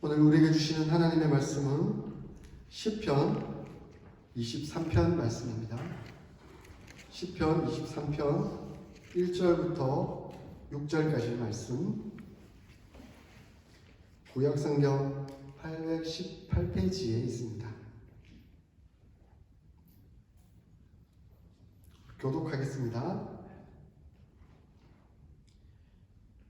오늘 우리에게 주시는 하나님의 말씀은 시편 23편 말씀입니다. 시편 23편 1절부터 6절까지 말씀, 구약성경 818페이지에 있습니다. 교독하겠습니다.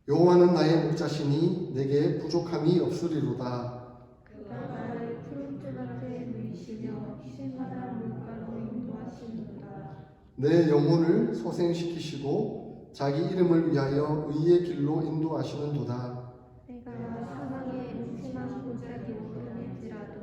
여호와는 나의 목자시니 내게 부족함이 없으리로다. 그가 나를 푸른 들밭에 누이시며 쉴만한 물가로 인도하시는도다. 내 영혼을 소생시키시고 자기 이름을 위하여 의의 길로 인도하시는도다. 내가 사망의 음침한 골짜기 오르는지라도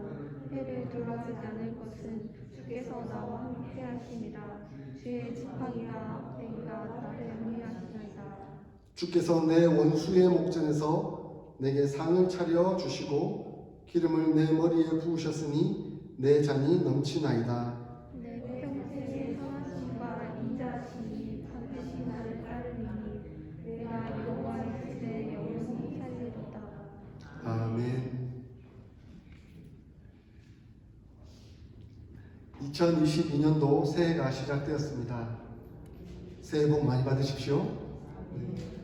해를 돌아보지 않을 것은 주께서 나와 함께 하심이라. 주의 지팡이가 내가 나를 위하시나이다. 주께서 내 원수의 목전에서 내게 상을 차려 주시고 기름을 내 머리에 부으셨으니 내 잔이 넘치나이다. 내 평생의 선하심과 인자하심이 반드시 나를 따르리니 내가 여호와의 집에 영원히 살리로다. 아멘. 2022년도 새해가 시작되었습니다. 새해 복 많이 받으십시오.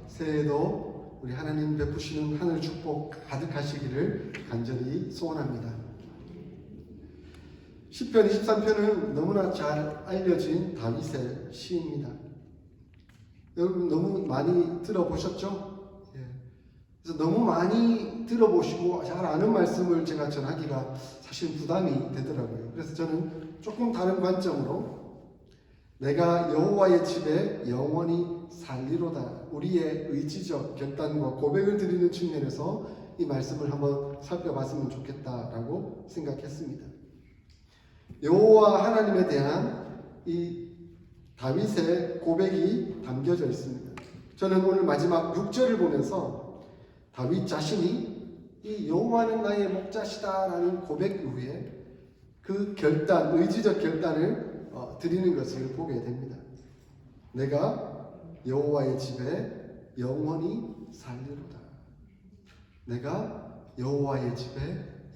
새해에도 우리 하나님 베푸시는 하늘 축복 가득하시기를 간절히 소원합니다. 시편 23편은 너무나 잘 알려진 다윗의 시입니다. 여러분 너무 많이 들어보셨죠? 그래서 너무 많이 들어보시고 잘 아는 말씀을 제가 전하기가 사실 부담이 되더라고요. 그래서 저는 조금 다른 관점으로 내가 여호와의 집에 영원히 살리로다, 우리의 의지적 결단과 고백을 드리는 측면에서 이 말씀을 한번 살펴봤으면 좋겠다라고 생각했습니다. 여호와 하나님에 대한 이 다윗의 고백이 담겨져 있습니다. 저는 오늘 마지막 6절을 보면서 다윗 자신이 이 여호와는 나의 목자시다라는 고백 이후에 그 결단, 의지적 결단을 드리는 것을 보게 됩니다. 내가 여호와의 집에 영원히 살리로다. 내가 여호와의 집에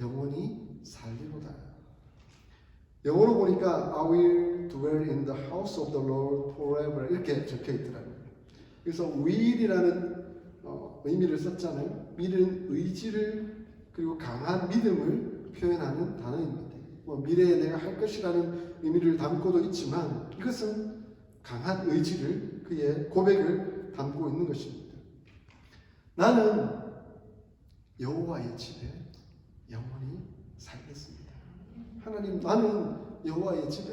영원히 살리로다. 영어로 보니까 I will dwell in the house of the Lord forever 이렇게 적혀 있더라고요. 그래서 will이라는 의미를 썼잖아요. will은 의지를 그리고 강한 믿음을 표현하는 단어입니다. 미래에 내가 할 것이라는 의미를 담고도 있지만 이것은 강한 의지를, 그의 고백을 담고 있는 것입니다. 나는 여호와의 집에 영원히 살겠습니다. 하나님, 나는 여호와의 집에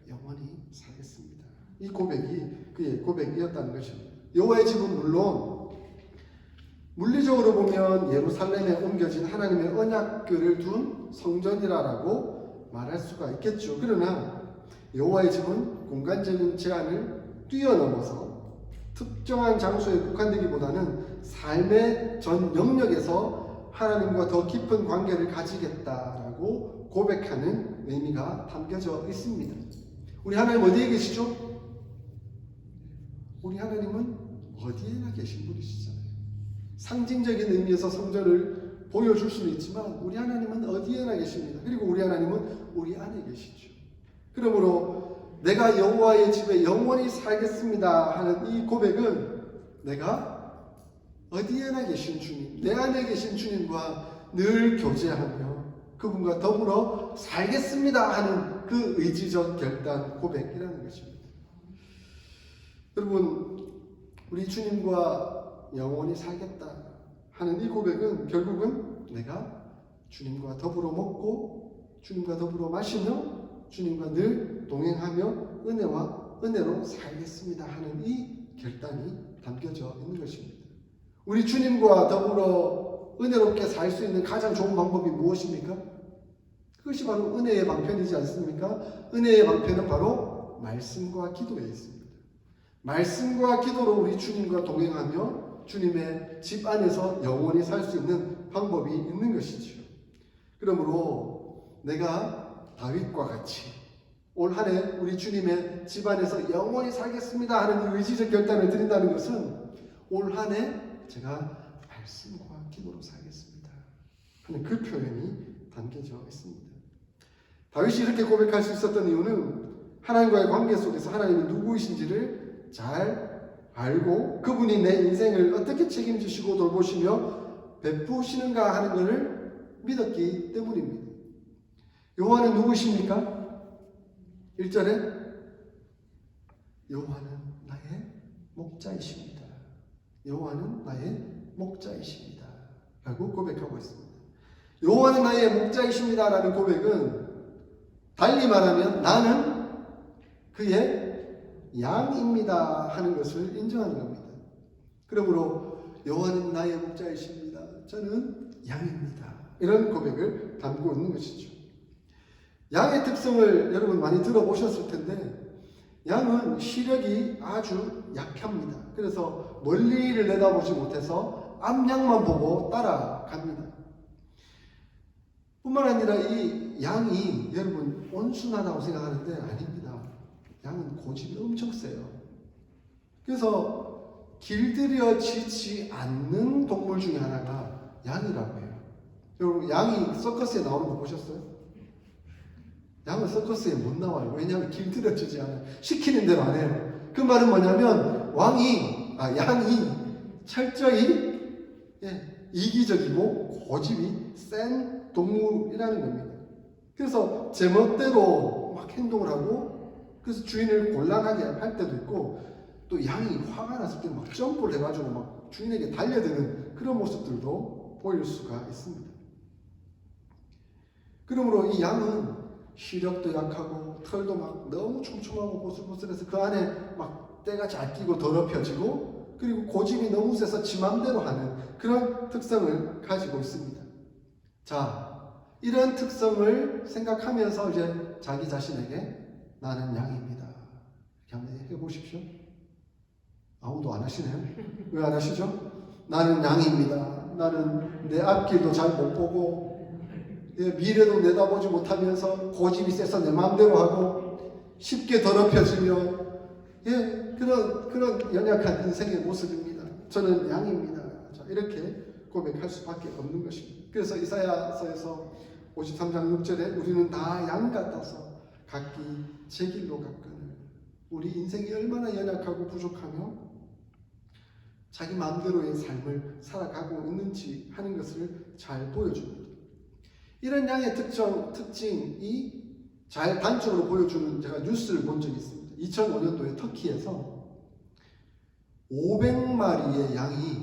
영원히 살겠습니다. 이 고백이 그의 고백이었다는 것입니다. 여호와의 집은 물론 물리적으로 보면 예루살렘에 옮겨진 하나님의 언약궤를 둔 성전이라고 말할 수가 있겠죠. 그러나 여호와의 집은 공간적인 제한을 뛰어넘어서 특정한 장소에 국한되기보다는 삶의 전 영역에서 하나님과 더 깊은 관계를 가지겠다라고 고백하는 의미가 담겨져 있습니다. 우리 하나님 어디에 계시죠? 우리 하나님은 어디에나 계신 분이시잖아요. 상징적인 의미에서 성전을 보여줄 수는 있지만 우리 하나님은 어디에나 계십니다. 그리고 우리 하나님은 우리 안에 계시죠. 그러므로 내가 여호와의 집에 영원히 살겠습니다 하는 이 고백은 내가 어디에나 계신 주님, 내 안에 계신 주님과 늘 교제하며 그분과 더불어 살겠습니다 하는 그 의지적 결단 고백이라는 것입니다. 여러분, 우리 주님과 영원히 살겠다 하는 이 고백은 결국은 내가 주님과 더불어 먹고 주님과 더불어 마시며 주님과 늘 동행하며 은혜로 살겠습니다 하는 이 결단이 담겨져 있는 것입니다. 우리 주님과 더불어 은혜롭게 살 수 있는 가장 좋은 방법이 무엇입니까? 그것이 바로 은혜의 방편이지 않습니까? 은혜의 방편은 바로 말씀과 기도에 있습니다. 말씀과 기도로 우리 주님과 동행하며 주님의 집 안에서 영원히 살 수 있는 방법이 있는 것이죠. 그러므로 내가 다윗과 같이 올 한 해 우리 주님의 집 안에서 영원히 살겠습니다 하는 의지적 결단을 드린다는 것은 올 한 해 제가 말씀과 기도로 살겠습니다 하는 그 표현이 담겨져 있습니다. 다윗이 이렇게 고백할 수 있었던 이유는 하나님과의 관계 속에서 하나님이 누구이신지를 잘 알고 그분이 내 인생을 어떻게 책임지시고 돌보시며 베푸시는가 하는 것을 믿었기 때문입니다. 여호와는 누구십니까? 1절에 여호와는 나의 목자이십니다. 여호와는 나의 목자이십니다. 라고 고백하고 있습니다. 여호와는 나의 목자이십니다 라는 고백은 달리 말하면 나는 그의 양입니다 하는 것을 인정하는 겁니다. 그러므로 여호와는 나의 목자이십니다. 저는 양입니다. 이런 고백을 담고 있는 것이죠. 양의 특성을 여러분 많이 들어보셨을 텐데 양은 시력이 아주 약합니다. 그래서 멀리를 내다보지 못해서 앞양만 보고 따라갑니다. 뿐만 아니라 이 양이 여러분 온순하다고 생각하는데 아닙니다. 양은 고집이 엄청 세요. 그래서 길들여지지 않는 동물 중에 하나가 양이라고 해요. 여러분 양이 서커스에 나오는 거 보셨어요? 양은 서커스에 못 나와요. 왜냐하면 길들여지지 않아요. 시키는 대로 안 해요. 그 말은 뭐냐면 양이 철저히 이기적이고 고집이 센 동물이라는 겁니다. 그래서 제멋대로 막 행동을 하고 그래서 주인을 곤란하게 할 때도 있고 또 양이 화가 났을 때 막 점프를 해가지고 막 주인에게 달려드는 그런 모습들도 보일 수가 있습니다. 그러므로 이 양은 시력도 약하고 털도 막 너무 촘촘하고 보슬보슬해서 그 안에 막 때가 잘 끼고 더럽혀지고 그리고 고집이 너무 세서 지 맘대로 하는 그런 특성을 가지고 있습니다. 자, 이런 특성을 생각하면서 이제 자기 자신에게 나는 양입니다. 이렇게 한번 해보십시오. 아무도 안 하시네요. 왜 안 하시죠? 나는 양입니다. 나는 내 앞길도 잘 못 보고 미래도 내다보지 못하면서 고집이 세서 내 마음대로 하고 쉽게 더럽혀지며 그런 연약한 인생의 모습입니다. 저는 양입니다. 자, 이렇게 고백할 수밖에 없는 것입니다. 그래서 이사야서에서 53장 6절에 우리는 다 양 같아서 각기 제 길로 갔거늘 우리 인생이 얼마나 연약하고 부족하며 자기 마음대로의 삶을 살아가고 있는지 하는 것을 잘 보여줍니다. 이런 양의 특징이 잘 단적으로 보여주는 제가 뉴스를 본 적이 있습니다. 2005년도에 터키에서 500마리의 양이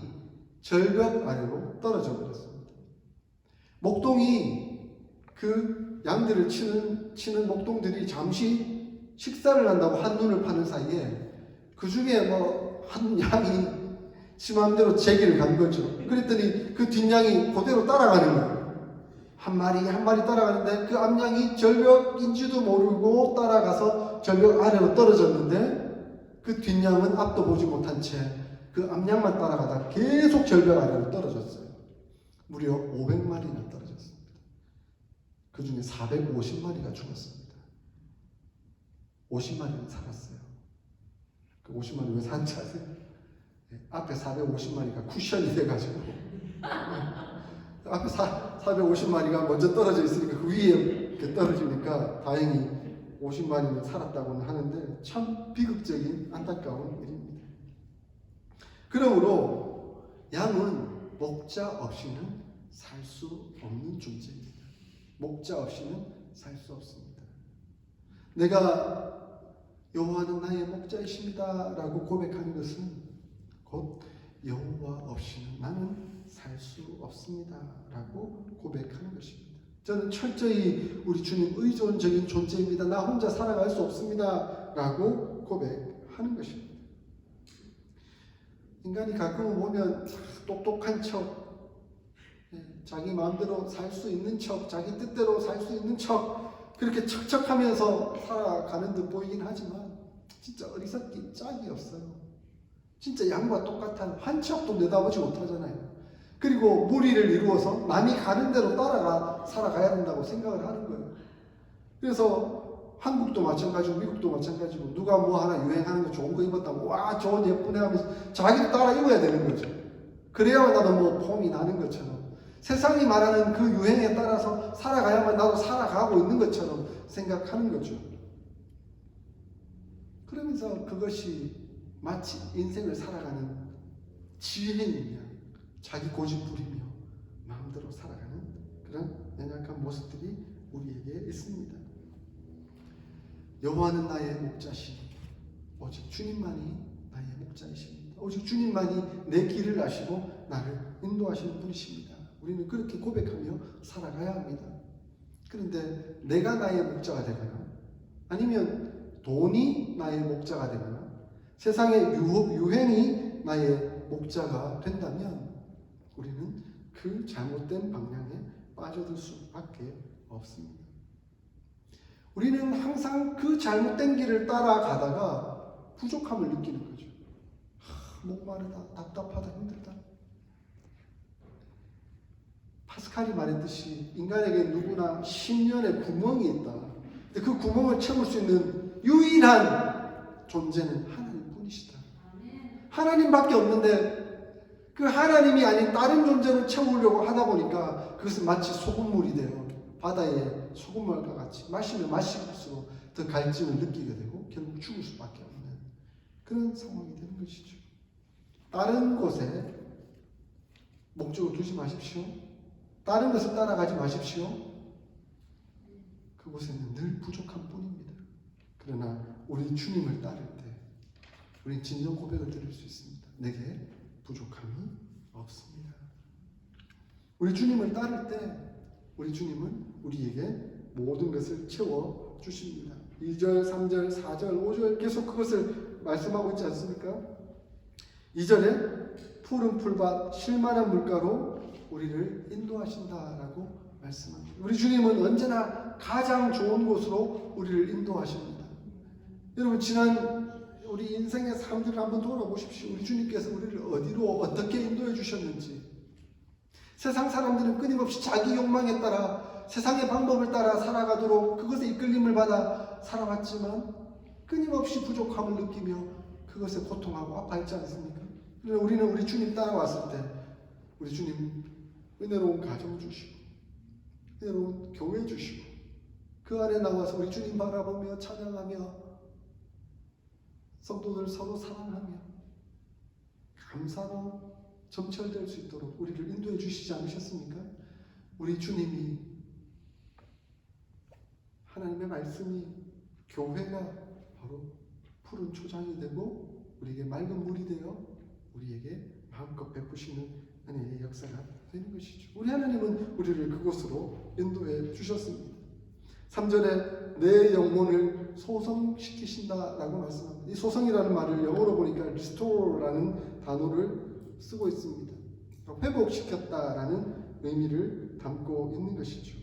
절벽 아래로 떨어져 버렸습니다. 목동이 그 양들을 치는 목동들이 잠시 식사를 한다고 한눈을 파는 사이에 그 중에 한 양이 지 마음대로 제 길을 간 거죠. 그랬더니 그 뒷양이 그대로 따라가는 거예요. 한 마리 따라가는데 그 앞양이 절벽인지도 모르고 따라가서 절벽 아래로 떨어졌는데 그 뒷양은 앞도 보지 못한 채 그 앞양만 따라가다 계속 절벽 아래로 떨어졌어요. 무려 500마리나 떨어졌습니다. 그 중에 450마리가 죽었습니다. 50마리는 살았어요. 그 50마리 왜 산지 아세요? 앞에 450마리가 쿠션이 돼가지고 앞에 450마리가 먼저 떨어져 있으니까 그 위에 이렇게 떨어지니까 다행히 50마리는 살았다고는 하는데 참 비극적인 안타까운 일입니다. 그러므로 양은 목자 없이는 살 수 없는 존재입니다. 목자 없이는 살 수 없습니다. 내가 여호와는 나의 목자이십니다 라고 고백하는 것은 곧 여호와 없이는 나는 살 수 없습니다 라고 고백하는 것입니다. 저는 철저히 우리 주님 의존적인 존재입니다. 나 혼자 살아갈 수 없습니다 라고 고백하는 것입니다. 인간이 가끔은 보면 똑똑한 척, 자기 마음대로 살 수 있는 척, 자기 뜻대로 살 수 있는 척 그렇게 척척하면서 살아가는 듯 보이긴 하지만 진짜 어리석기 짝이 없어요. 진짜 양과 똑같은 한 척도 내다보지 못하잖아요. 그리고 무리를 이루어서 남이 가는 대로 따라가 살아가야 된다고 생각을 하는 거예요. 그래서 한국도 마찬가지고 미국도 마찬가지고 누가 뭐 하나 유행하는 거 좋은 거 입었다고 와 좋은 예쁘네 하면서 자기도 따라 입어야 되는 거죠. 그래야 나도 뭐 폼이 나는 것처럼 세상이 말하는 그 유행에 따라서 살아가야만 나도 살아가고 있는 것처럼 생각하는 거죠. 그러면서 그것이 마치 인생을 살아가는 지혜이며 자기 고집부리며 마음대로 살아가는 그런 연약한 모습들이 우리에게 있습니다. 여호와는 나의 목자시니 오직 주님만이 나의 목자이십니다. 오직 주님만이 내 길을 아시고 나를 인도하시는 분이십니다. 우리는 그렇게 고백하며 살아가야 합니다. 그런데 내가 나의 목자가 되거나 아니면 돈이 나의 목자가 되거나 세상의 유행이 나의 목자가 된다면 우리는 그 잘못된 방향에 빠져들 수밖에 없습니다. 우리는 항상 그 잘못된 길을 따라가다가 부족함을 느끼는 거죠. 목마르다, 답답하다, 힘들다. 파스칼이 말했듯이 인간에게 누구나 심년에 구멍이 있다. 근데 그 구멍을 채울 수 있는 유일한 존재는 하나님뿐이시다. 하나님밖에 없는데 그 하나님이 아닌 다른 존재를 채우려고 하다 보니까 그것은 마치 소금물이 되어 바다의 소금물과 같이 마시면 마실수록 더 갈증을 느끼게 되고 결국 죽을 수밖에 없는 그런 상황이 되는 것이죠. 다른 곳에 목적을 두지 마십시오. 다른 것을 따라가지 마십시오. 그곳에는 늘 부족한 뿐입니다. 그러나 우리 주님을 따를 때 우리는 진정 고백을 드릴 수 있습니다. 내게 부족함이 없습니다. 우리 주님을 따를 때 우리 주님은 우리에게 모든 것을 채워 주십니다. 2절, 3절, 4절, 5절 계속 그것을 말씀하고 있지 않습니까? 2절에 푸른 풀밭 쉴만한 물가로 우리를 인도하신다라고 말씀합니다. 우리 주님은 언제나 가장 좋은 곳으로 우리를 인도하십니다. 여러분 지난 우리 인생의 삶들을 한번 돌아보십시오. 우리 주님께서 우리를 어디로 어떻게 인도해 주셨는지. 세상 사람들은 끊임없이 자기 욕망에 따라 세상의 방법을 따라 살아가도록 그것에 이끌림을 받아 살아왔지만 끊임없이 부족함을 느끼며 그것에 고통하고 아파했지 않습니까? 그러나 우리는 우리 주님 따라왔을 때 우리 주님 은혜로운 가정 주시고 은혜로운 교회 주시고 그 안에 나와서 우리 주님 바라보며 찬양하며 성도들 서로 사랑하며 감사로 점철될 수 있도록 우리를 인도해 주시지 않으셨습니까? 우리 주님이 하나님의 말씀이 교회가 바로 푸른 초장이 되고 우리에게 맑은 물이 되어 우리에게 마음껏 베푸시는 은혜의 역사가 되는 것이죠. 우리 하나님은 우리를 그곳으로 인도해 주셨습니다. 3절에 내 영혼을 소성시키신다라고 말씀합니다. 이 소성이라는 말을 영어로 보니까 restore라는 단어를 쓰고 있습니다. 회복시켰다라는 의미를 담고 있는 것이죠.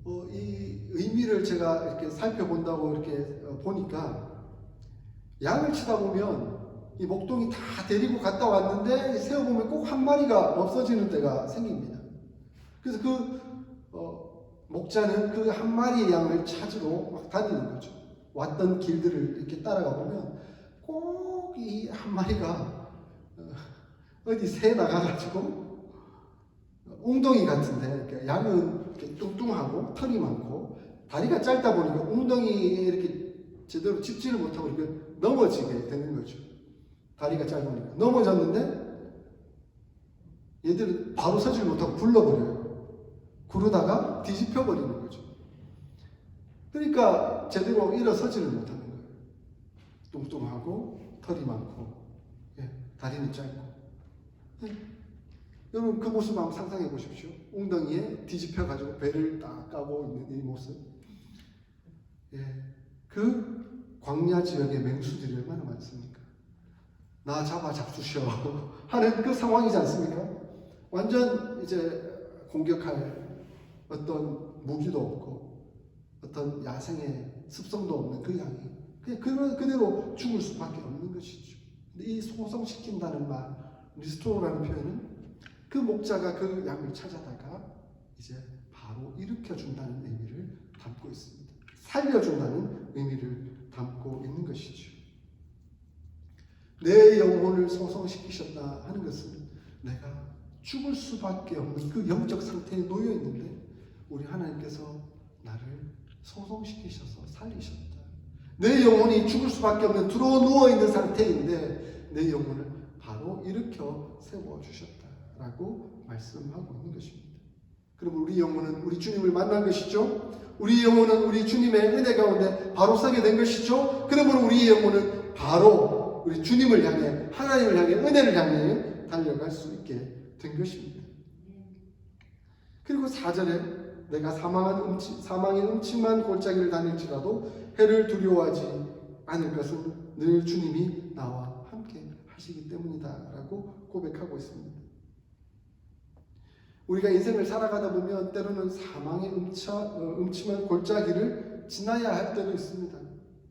이 의미를 제가 이렇게 살펴본다고 이렇게 보니까 양을 치다 보면 이 목동이 다 데리고 갔다 왔는데 세어보면 꼭 한 마리가 없어지는 때가 생깁니다. 그래서 그 목자는 그 한 마리의 양을 찾으러 막 다니는 거죠. 왔던 길들을 이렇게 따라가 보면 꼭 이 한 마리가 어디 새 나가가지고 웅덩이 같은데 양은 이렇게 뚱뚱하고 털이 많고 다리가 짧다 보니까 웅덩이에 이렇게 제대로 짚지를 못하고 이렇게 넘어지게 되는 거죠. 다리가 짧으니까 넘어졌는데 얘들은 바로 서질 못하고 굴러버려요. 구르다가 뒤집혀 버리는 거죠. 그러니까 제대로 일어서지를 못하는 거예요. 뚱뚱하고 털이 많고 다리는 짧고 여러분 그 모습 한번 상상해 보십시오. 웅덩이에 뒤집혀 가지고 배를 딱 까고 있는 이 모습. 그 광야 지역의 맹수들이 얼마나 많습니까? 나 잡아 잡수셔 하는 그 상황이지 않습니까? 완전 이제 공격할 어떤 무기도 없고 어떤 야생의 습성도 없는 그 양이 그냥 그대로 죽을 수밖에 없는 것이죠. 근데 이 소성시킨다는 말, 리스토어라는 표현은 그 목자가 그 양을 찾아다가 이제 바로 일으켜준다는 의미를 담고 있습니다. 살려준다는 의미를 담고 있는 것이죠. 내 영혼을 소성시키셨다 하는 것은 내가 죽을 수밖에 없는 그 영적 상태에 놓여 있는데 우리 하나님께서 나를 소송시키셔서 살리셨다. 내 영혼이 죽을 수밖에 없는 들어 누워 있는 상태인데 내 영혼을 바로 일으켜 세워 주셨다라고 말씀하고 있는 것입니다. 그러면 우리 영혼은 우리 주님을 만난 것이죠. 우리 영혼은 우리 주님의 은혜 가운데 바로 서게 된 것이죠. 그러면 우리 영혼은 바로 우리 주님을 향해, 하나님을 향해, 은혜를 향해 달려갈 수 있게 된 것입니다. 그리고 4절에 내가 사망의 음침한 골짜기를 다닐지라도 해를 두려워하지 않을 것은 늘 주님이 나와 함께 하시기 때문이다 라고 고백하고 있습니다. 우리가 인생을 살아가다 보면 때로는 사망의 음침한 골짜기를 지나야 할 때도 있습니다.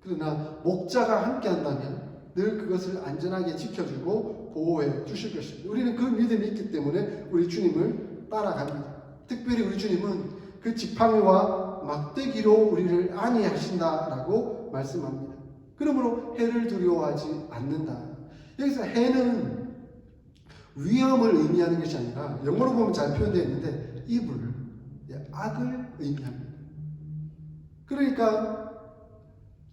그러나 목자가 함께 한다면 늘 그것을 안전하게 지켜주고 보호해 주실 것입니다. 우리는 그 믿음이 있기 때문에 우리 주님을 따라갑니다. 특별히 우리 주님은 그 지팡이와 막대기로 우리를 안위하신다라고 말씀합니다. 그러므로 해를 두려워하지 않는다. 여기서 해는 위험을 의미하는 것이 아니라 영어로 보면 잘 표현되어 있는데 evil, 악을 의미합니다. 그러니까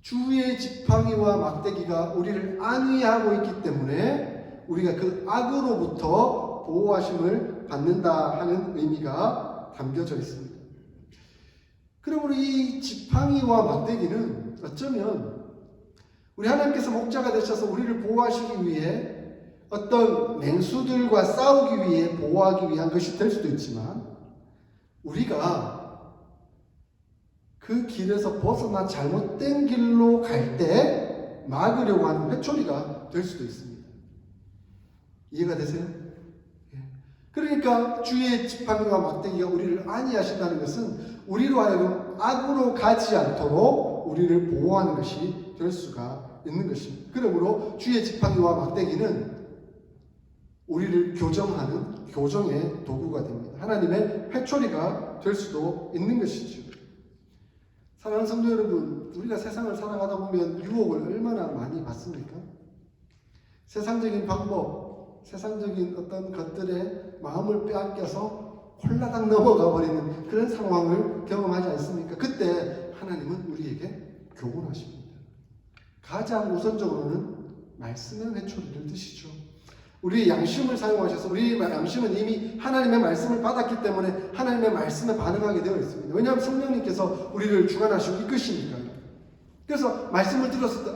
주의 지팡이와 막대기가 우리를 안위하고 있기 때문에 우리가 그 악으로부터 보호하심을 받는다 하는 의미가 담겨져 있습니다. 그러므로 이 지팡이와 막대기는 어쩌면 우리 하나님께서 목자가 되셔서 우리를 보호하시기 위해 어떤 맹수들과 싸우기 위해 보호하기 위한 것이 될 수도 있지만 우리가 그 길에서 벗어나 잘못된 길로 갈 때 막으려고 하는 회초리가 될 수도 있습니다. 이해가 되세요? 그러니까 주의 지팡이와 막대기가 우리를 안위하신다는 것은 우리로 하여금 악으로 가지 않도록 우리를 보호하는 것이 될 수가 있는 것입니다. 그러므로 주의 지팡이와 막대기는 우리를 교정하는 교정의 도구가 됩니다. 하나님의 회초리가 될 수도 있는 것이죠. 사랑하는 성도 여러분, 우리가 세상을 살아가다 보면 유혹을 얼마나 많이 받습니까? 세상적인 방법, 세상적인 어떤 것들에 마음을 빼앗겨서 홀라당 넘어가 버리는 그런 상황을 경험하지 않습니까? 그때 하나님은 우리에게 교훈하십니다. 가장 우선적으로는 말씀의 회초리를 드시죠. 우리의 양심을 사용하셔서 우리의 양심은 이미 하나님의 말씀을 받았기 때문에 하나님의 말씀에 반응하게 되어 있습니다. 왜냐하면 성령님께서 우리를 주관하시고 이끄시니까요. 그래서 말씀을 들었을 때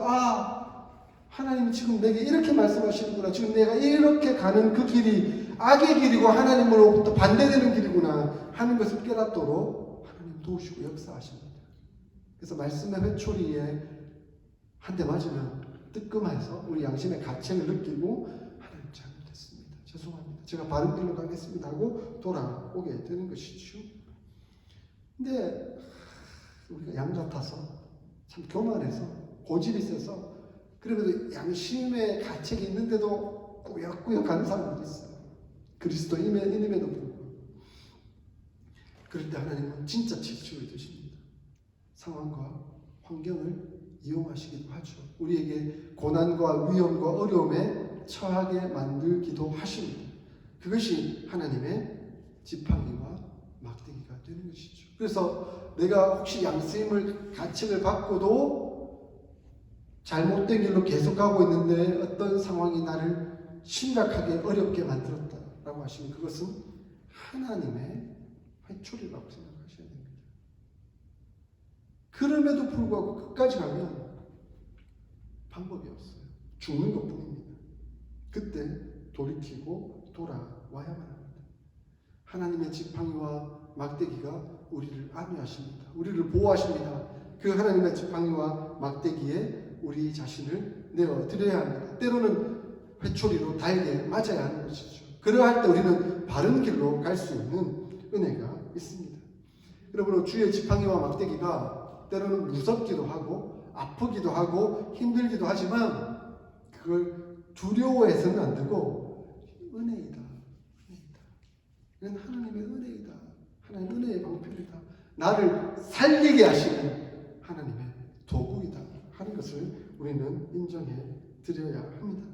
하나님이 지금 내게 이렇게 말씀하시는구나. 지금 내가 이렇게 가는 그 길이 악의 길이고 하나님으로부터 반대되는 길이구나 하는 것을 깨닫도록 하나님 도우시고 역사하십니다. 그래서 말씀의 회초리에 한 대 맞으면 뜨끔해서 우리 양심의 가책을 느끼고 하나님 잘못했습니다. 죄송합니다. 제가 바른 길로 가겠습니다 하고 돌아오게 되는 것이죠. 근데 우리가 양 같아서 참 교만해서 고집이 세서 그러면서 양심의 가책이 있는데도 꾸역꾸역 가는 사람들이 있어요. 그리스도인임에도 불구하고. 그럴 때 하나님은 진짜 지혜를 주십니다. 상황과 환경을 이용하시기도 하죠. 우리에게 고난과 위험과 어려움에 처하게 만들기도 하십니다. 그것이 하나님의 지팡이와 막대기가 되는 것이죠. 그래서 내가 혹시 양심을 가책을 받고도 잘못된 길로 계속 가고 있는데 어떤 상황이 나를 심각하게 어렵게 만들었다라고 하시면 그것은 하나님의 회초리라고 생각하셔야 됩니다. 그럼에도 불구하고 끝까지 가면 방법이 없어요. 죽는 것뿐입니다. 그때 돌이키고 돌아와야만 합니다. 하나님의 지팡이와 막대기가 우리를 안위하십니다. 우리를 보호하십니다. 그 하나님의 지팡이와 막대기에 우리 자신을 내어드려야 합니다. 때로는 회초리로 달게 맞아야 하는 것이죠. 그러할 때 우리는 바른 길로 갈 수 있는 은혜가 있습니다. 여러분, 주의 지팡이와 막대기가 때로는 무섭기도 하고 아프기도 하고 힘들기도 하지만 그걸 두려워해서는 안 되고 은혜이다. 이건 하나님의 은혜이다. 하나님의 은혜의 방편이다. 나를 살리게 하시는 하나님의 도구이다 하는 것을 우리는 인정해 드려야 합니다.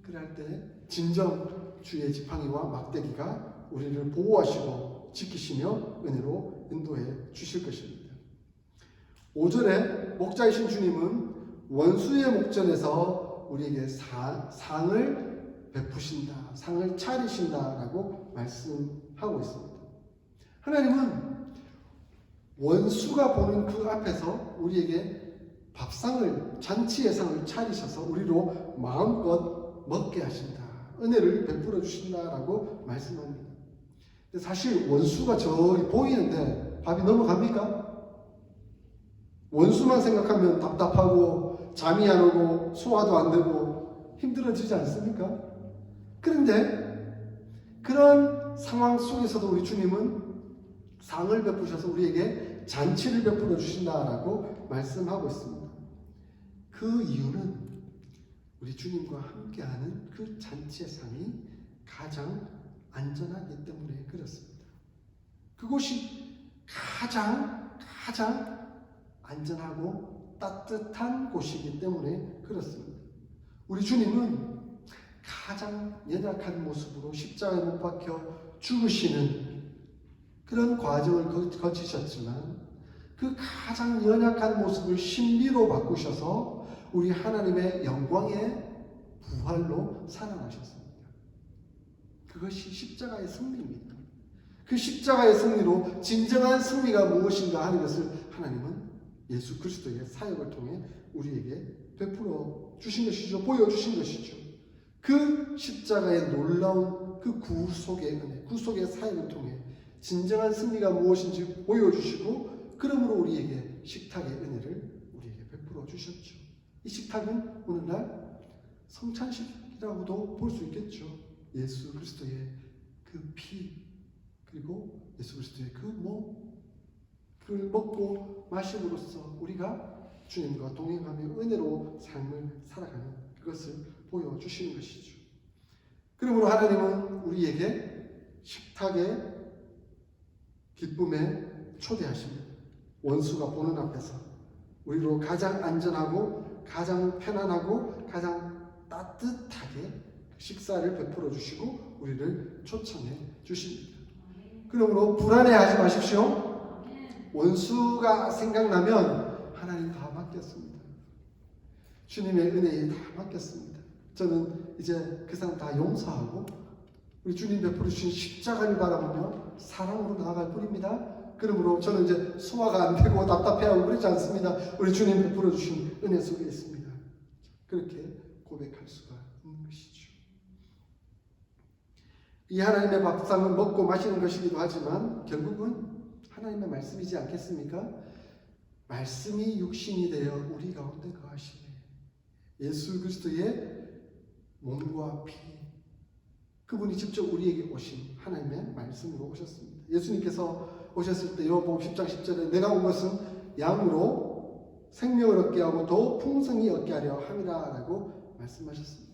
그럴 때 진정 주의 지팡이와 막대기가 우리를 보호하시고 지키시며 은혜로 인도해 주실 것입니다. 5절에 목자이신 주님은 원수의 목전에서 우리에게 상을 베푸신다, 상을 차리신다라고 말씀하고 있습니다. 하나님은 원수가 보는 그 앞에서 우리에게 밥상을, 잔치의 상을 차리셔서 우리로 마음껏 먹게 하신다, 은혜를 베풀어 주신다라고 말씀합니다. 사실 원수가 저기 보이는데 밥이 넘어갑니까? 원수만 생각하면 답답하고 잠이 안 오고 소화도 안 되고 힘들어지지 않습니까? 그런데 그런 상황 속에서도 우리 주님은 상을 베푸셔서 우리에게 잔치를 베풀어 주신다라고 말씀하고 있습니다. 그 이유는 우리 주님과 함께하는 그 잔치의 상이 가장 안전하기 때문에 그렇습니다. 그곳이 가장 안전하고 따뜻한 곳이기 때문에 그렇습니다. 우리 주님은 가장 연약한 모습으로 십자가에 못 박혀 죽으시는 그런 과정을 거치셨지만 그 가장 연약한 모습을 신비로 바꾸셔서 우리 하나님의 영광의 부활로 살아나셨습니다. 그것이 십자가의 승리입니다. 그 십자가의 승리로 진정한 승리가 무엇인가 하는 것을 하나님은 예수 그리스도의 사역을 통해 우리에게 베풀어 주신 것이죠. 보여주신 것이죠. 그 십자가의 놀라운 그 구속의 은혜, 구속의 사역을 통해 진정한 승리가 무엇인지 보여주시고 그러므로 우리에게 식탁의 은혜를 우리에게 베풀어 주셨죠. 이 식탁은 오늘날 성찬식이라고도 볼 수 있겠죠. 예수 그리스도의 그 피, 그리고 예수 그리스도의 그 몸, 그걸 먹고 마심으로써 우리가 주님과 동행하며 은혜로 삶을 살아가는 그것을 보여주시는 것이죠. 그러므로 하나님은 우리에게 식탁의 기쁨에 초대하십니다. 원수가 보는 앞에서 우리로 가장 안전하고 가장 편안하고 가장 따뜻하게 식사를 베풀어 주시고 우리를 초청해 주십니다. 그러므로 불안해하지 마십시오. 원수가 생각나면 하나님 다 맡겼습니다. 주님의 은혜에 다 맡겼습니다. 저는 이제 그 사람 다 용서하고 우리 주님 베풀어 주신 십자가를 바라보며 사랑으로 나아갈 뿐입니다. 그러므로 저는 이제 소화가 안 되고 답답해하고 그러지 않습니다. 우리 주님 베풀어 주신 은혜 속에 있습니다. 그렇게 고백할 수가 있는 것이죠. 이 하나님의 밥상은 먹고 마시는 것이기도 하지만 결국은 하나님의 말씀이지 않겠습니까? 말씀이 육신이 되어 우리 가운데 거하시네. 예수 그리스도의 몸과 피, 그분이 직접 우리에게 오신 하나님의 말씀으로 오셨습니다. 예수님께서 오셨을 때 요한복음 10장 10절에 내가 온 것은 양으로 생명을 얻게 하고 더 풍성히 얻게 하려 함이라 라고 말씀하셨습니다.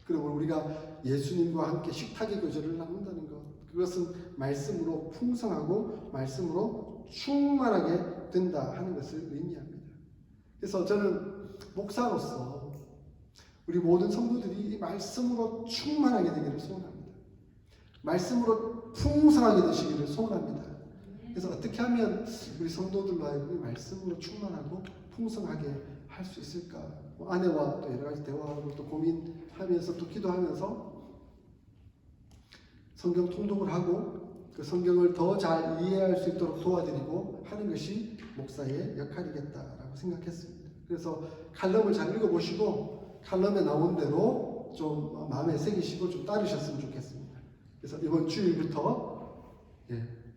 그러므로 우리가 예수님과 함께 식탁의 교제를 나눈다는 것, 그것은 말씀으로 풍성하고 말씀으로 충만하게 된다 하는 것을 의미합니다. 그래서 저는 목사로서 우리 모든 성도들이 이 말씀으로 충만하게 되기를 소원합니다. 말씀으로 풍성하게 되시기를 소원합니다. 그래서 어떻게 하면 우리 성도들로 하여금 말씀으로 충만하고 풍성하게 할 수 있을까? 아내와 또 여러 가지 대화하고 또 고민하면서 또 기도하면서 성경 통독을 하고 그 성경을 더 잘 이해할 수 있도록 도와드리고 하는 것이 목사의 역할이겠다라고 생각했습니다. 그래서 칼럼을 잘 읽어보시고 칼럼에 나온 대로 좀 마음에 새기시고 좀 따르셨으면 좋겠습니다. 그래서 이번 주일부터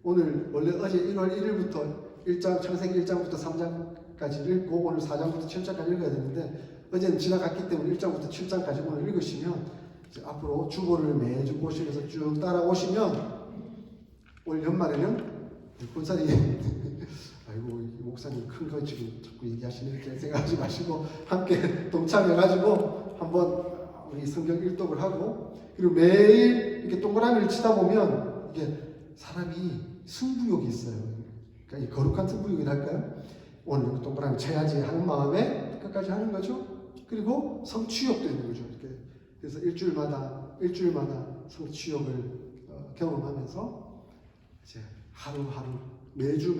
오늘 원래 어제 1월 1일부터 창세기 1장부터 3장까지 읽고 오늘 4장부터 7장까지 읽어야 되는데 어제는 지나갔기 때문에 1장부터 7장까지 오늘 읽으시면 이제 앞으로 주보를 매주 보시면서 쭉 따라오시면 올 연말에는 본사님 아이고 이 목사님 큰 거 지금 자꾸 얘기하시는 이렇게 생각하지 마시고 함께 동참해가지고 한번 우리 성경 일독을 하고 그리고 매일 이렇게 동그라미를 치다 보면 이게 사람이 승부욕이 있어요. 그러니까 이 거룩한 승부욕이랄까요? 오늘 동그라미 쳐야지 하는 마음에 끝까지 하는 거죠. 그리고 성취욕도 있는 거죠. 이렇게 그래서 일주일마다 성취욕을 경험하면서 이제 하루하루 매주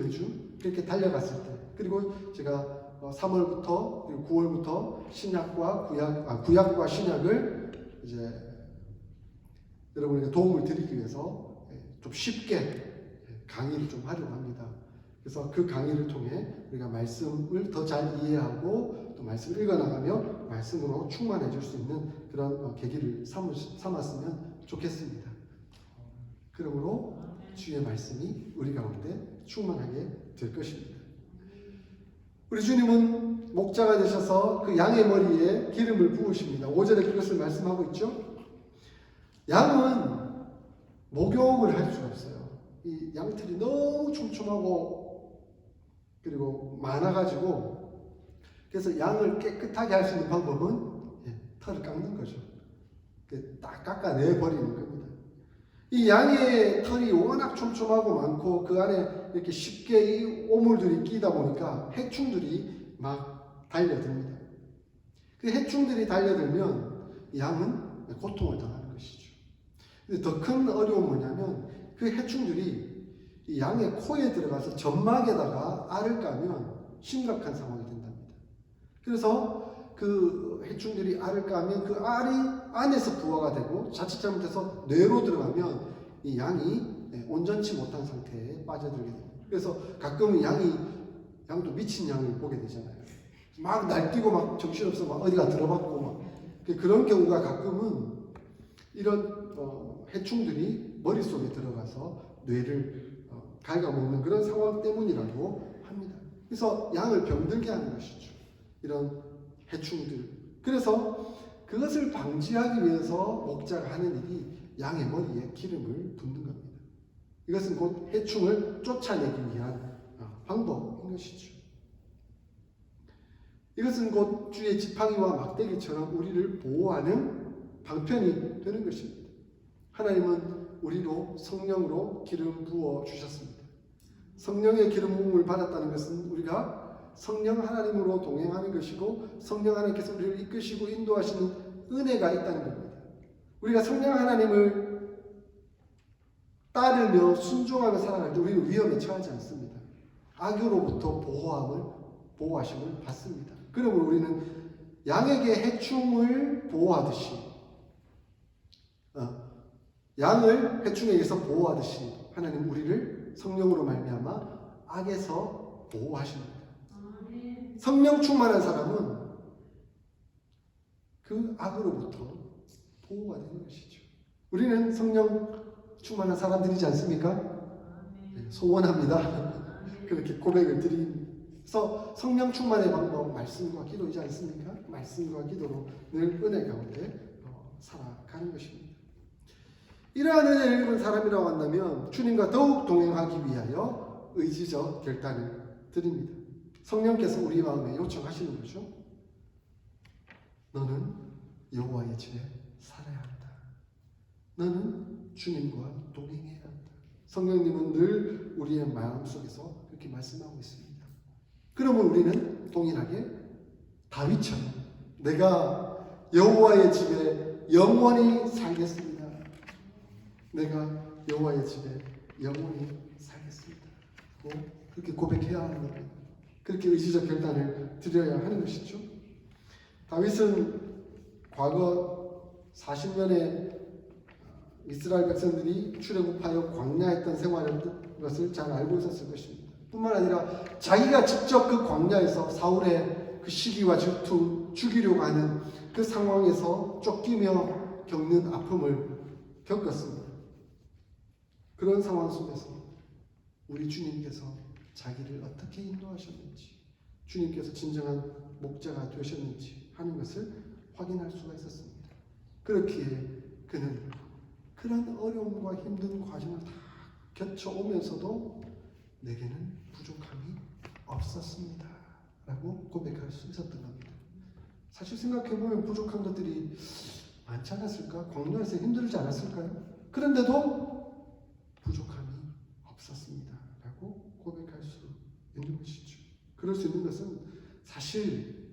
그렇게 달려갔을 때, 그리고 제가 3월부터 그리고 9월부터 신약과 구약과 신약을 이제 여러분에게 도움을 드리기 위해서 좀 쉽게 강의를 좀 하려고 합니다. 그래서 그 강의를 통해 우리가 말씀을 더 잘 이해하고 또 말씀을 읽어나가며 말씀으로 충만해질 수 있는 그런 계기를 삼았으면 좋겠습니다. 그러므로 주의 말씀이 우리 가운데 충만하게 될 것입니다. 우리 주님은 목자가 되셔서 그 양의 머리에 기름을 부으십니다. 5절에 그것을 말씀하고 있죠. 양은 목욕을 할 수가 없어요. 이 양털이 너무 촘촘하고 그리고 많아가지고, 그래서 양을 깨끗하게 할 수 있는 방법은 털을 깎는 거죠. 딱 깎아내 버리는 겁니다. 이 양의 털이 워낙 촘촘하고 많고 그 안에 이렇게 쉽게 이 오물들이 끼다 보니까 해충들이 막 달려듭니다. 그 해충들이 달려들면 양은 고통을 당하는 것이죠. 근데 더 큰 어려움은 뭐냐면 그 해충들이 이 양의 코에 들어가서 점막에다가 알을 까면 심각한 상황이 된답니다. 그래서 그 해충들이 알을 까면 그 알이 안에서 부화가 되고 자칫 잘못해서 뇌로 들어가면 이 양이 온전치 못한 상태에 빠져들게 됩니다. 그래서 가끔은 양도 미친 양을 보게 되잖아요. 막 날뛰고 막 정신없어 막 어디가 들어봤고 막 그런 경우가 가끔은 이런 해충들이 머릿속에 들어가서 뇌를 갉아먹는 그런 상황 때문이라고 합니다. 그래서 양을 병들게 하는 것이죠. 이런 해충들. 그래서 그것을 방지하기 위해서 목자가 하는 일이 양의 머리에 기름을 붓는 겁니다. 이것은 곧 해충을 쫓아내기 위한 방법인 것이죠. 이것은 곧 주의 지팡이와 막대기처럼 우리를 보호하는 방편이 되는 것입니다. 하나님은 우리로 성령으로 기름 부어 주셨습니다. 성령의 기름 부음을 받았다는 것은 우리가 성령 하나님으로 동행하는 것이고 성령 하나님께서 우리를 이끄시고 인도하시는 은혜가 있다는 겁니다. 우리가 성령 하나님을 따르며 순종하며 살아갈 때 우리는 위험에 처하지 않습니다. 악으로부터 보호하심을 받습니다. 그러므로 우리는 양에게 해충을 보호하듯이 양을 해충에게서 보호하듯이 하나님 우리를 성령으로 말미암아 악에서 보호하십니다. 성령 충만한 사람은 그 악으로부터 보호가 되는 것이죠. 우리는 성령 충만한 사람들이지 않습니까? 네, 소원합니다. 그렇게 고백을 드리면서 성령 충만의 방법 말씀과 기도이지 않습니까? 말씀과 기도로 늘 은혜 가운데 살아가는 것입니다. 이러한 은혜를 입은 사람이라고 한다면 주님과 더욱 동행하기 위하여 의지적 결단을 드립니다. 성령께서 우리 마음에 요청하시는 거죠. 너는 여호와의 집에 살아야 한다. 너는 주님과 동행해야 한다. 성령님은 늘 우리의 마음속에서 그렇게 말씀하고 있습니다. 그러면 우리는 동일하게 다윗처럼 내가 여호와의 집에 영원히 살겠습니다. 내가 여호와의 집에 영원히 살겠습니다. 그렇게 고백해야 하는 겁니다. 그렇게 의지적 결단을 드려야 하는 것이죠. 다윗은 과거 40년의 이스라엘 백성들이 출애굽하여 광야했던 생활을 것을 잘 알고 있었을 것입니다. 뿐만 아니라 자기가 직접 그 광야에서 사울의 그 시기와 질투, 죽이려고 하는 그 상황에서 쫓기며 겪는 아픔을 겪었습니다. 그런 상황 속에서 우리 주님께서 자기를 어떻게 인도하셨는지, 주님께서 진정한 목자가 되셨는지 하는 것을 확인할 수가 있었습니다. 그렇기에 그는 그런 어려움과 힘든 과정을 다 겪어오면서도 내게는 부족함이 없었습니다. 라고 고백할 수 있었던 겁니다. 사실 생각해보면 부족한 것들이 많지 않았을까? 광야에서 힘들지 않았을까요? 그런데도 부족함이 없었습니다. 라고 고백할 수 있는 것이죠. 그럴 수 있는 것은 사실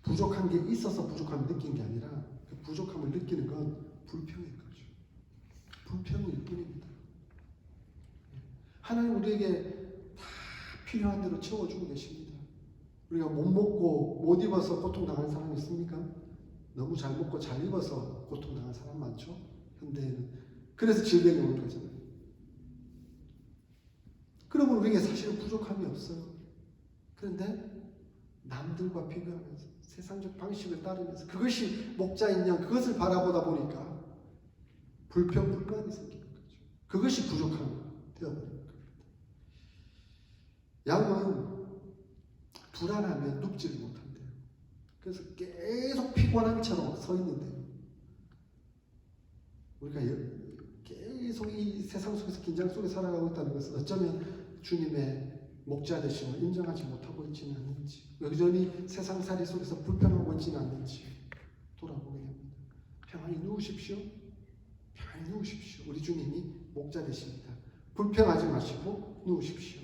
부족한 게 있어서 부족함을 느낀 게 아니라 그 부족함을 느끼는 건 불평인 거죠. 불평일 뿐입니다. 하나님 우리에게 다 필요한 대로 채워주고 계십니다. 우리가 못 먹고 못 입어서 고통당하는 사람이 있습니까? 너무 잘 먹고 잘 입어서 고통당하는 사람 많죠? 현대에는. 그래서 질병이 오는 거잖아요. 그러면 우리에게 사실은 부족함이 없어요. 그런데 남들과 비교하면서 세상적 방식을 따르면서 그것이 목자인 양 그것을 바라보다 보니까 불평불만이 생기는 거죠. 그것이 부족함이 되어버리는 겁니다. 양은 불안하면 눕지를 못한대요. 그래서 계속 피곤한 채로 서 있는데요. 우리가 계속 이 세상 속에서 긴장 속에 살아가고 있다는 것은 어쩌면 주님의 목자 되심을 인정하지 못하고 있지는 않는지, 여전히 세상살이 속에서 불평하고 있지는 않는지 돌아보게 됩니다. 평안히 누우십시오. 평안히 누우십시오. 우리 주님이 목자 되십니다. 불평하지 마시고 누우십시오.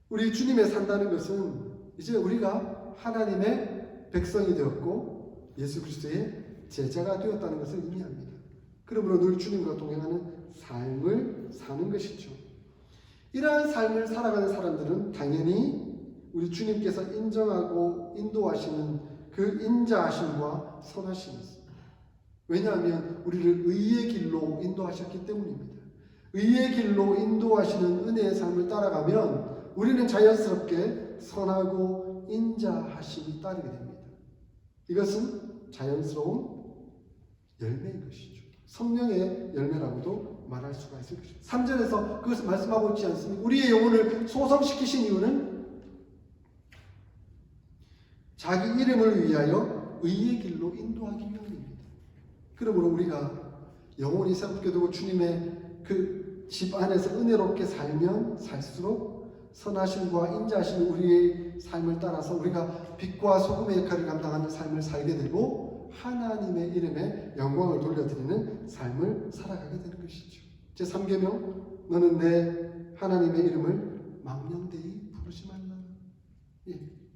우리 주님의 산다는 것은 이제 우리가 하나님의 백성이 되었고 예수 그리스도의 제자가 되었다는 것을 의미합니다. 그러므로 늘 주님과 동행하는 삶을 사는 것이죠. 이러한 삶을 살아가는 사람들은 당연히 우리 주님께서 인정하고 인도하시는 그 인자하심과 선하심이 있습니다. 왜냐하면 우리를 의의 길로 인도하셨기 때문입니다. 의의 길로 인도하시는 은혜의 삶을 따라가면 우리는 자연스럽게 선하고 인자하심이 따르게 됩니다. 이것은 자연스러운 열매인 것이죠. 성령의 열매라고도 말할 수가 있을 것입니다. 3절에서 그것을 말씀하고 있지 않습니까? 우리의 영혼을 소성시키신 이유는 자기 이름을 위하여 의의 길로 인도하기 위함입니다. 그러므로 우리가 영혼이 새롭게 되고 주님의 그 집 안에서 은혜롭게 살면 살수록 선하심과 인자하심이 우리의 삶을 따라서 우리가 빛과 소금의 역할을 감당하는 삶을 살게 되고 하나님의 이름에 영광을 돌려드리는 삶을 살아가게 되는 것이죠. 제3계명 너는 내 하나님의 이름을 망령되이 부르지 말라.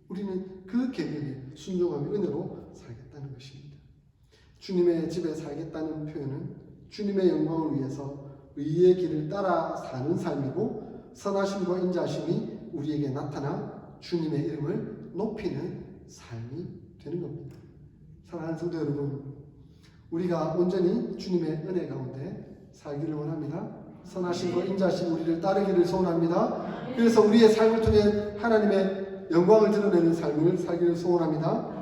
우리는 그 계명에 순종하며 은혜로 살겠다는 것입니다. 주님의 집에 살겠다는 표현은 주님의 영광을 위해서 의의 길을 따라 사는 삶이고 선하심과 인자하심이 우리에게 나타나 주님의 이름을 높이는 삶이 되는 겁니다. 사랑하는 성도 여러분, 우리가 온전히 주님의 은혜 가운데 살기를 원합니다. 선하심과 인자하심 우리를 따르기를 소원합니다. 그래서 우리의 삶을 통해 하나님의 영광을 드러내는 삶을 살기를 소원합니다.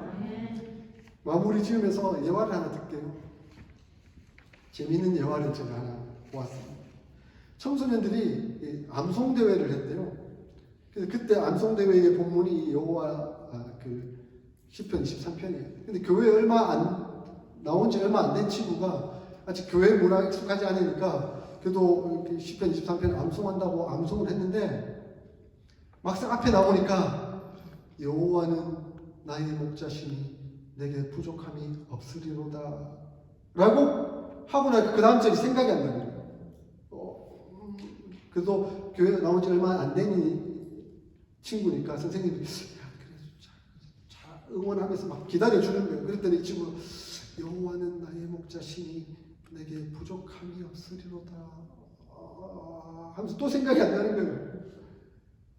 마무리 지으면서 예화를 하나 듣게요. 재미있는 예화를 제가 하나 보았습니다. 청소년들이 암송대회를 했대요. 그래서 그때 암송대회의 본문이 여호와 그 시편 23편이에요. 근데 교회에 나온 지 얼마 안 된 친구가 아직 교회 문화에 익숙하지 않으니까 그래도 시편 23편 암송한다고 암송을 했는데 막상 앞에 나오니까 여호와는 나의 목자시니 내게 부족함이 없으리로다 라고 하고 나니까 그 다음 절이 생각이 안 나요. 그래도 교회에 나온 지 얼마 안 된 친구니까 선생님이 응원하면서 막 기다려주는 거예요. 그랬더니 이 친구가 여호와는 나의 목자시니 내게 부족함이 없으리로다 하면서 또 생각이 안 나는 거예요.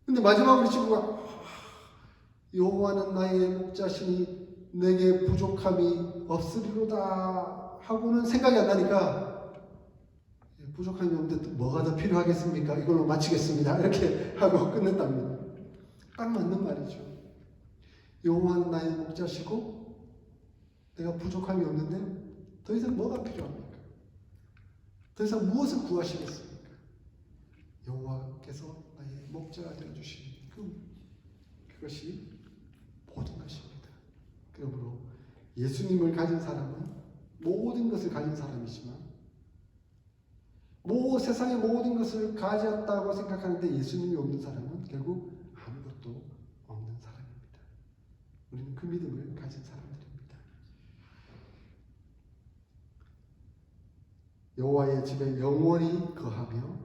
근데 마지막으로 이 친구가 여호와는 나의 목자시니 내게 부족함이 없으리로다 하고는 생각이 안 나니까 부족함이 없는데 뭐가 더 필요하겠습니까? 이걸로 마치겠습니다. 이렇게 하고 끝냈답니다. 딱 맞는 말이죠. 여호와는 나의 목자시고 내가 부족함이 없는데 더 이상 뭐가 필요합니까? 더 이상 무엇을 구하시겠습니까? 여호와께서 나의 목자가 되어주시는 그것이 모든 것입니다. 그러므로 예수님을 가진 사람은 모든 것을 가진 사람이지만 세상의 모든 것을 가졌다고 생각하는데 예수님이 없는 사람은 결국 아무것도 없는 사람입니다. 우리는 그 믿음을 가진 사람들입니다. 여호와의 집에 영원히 거하며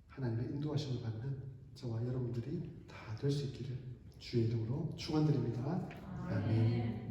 하나님의 인도하심을 받는 저와 여러분들이 다 될 수 있기를 주의 이름으로 축원드립니다. 아멘.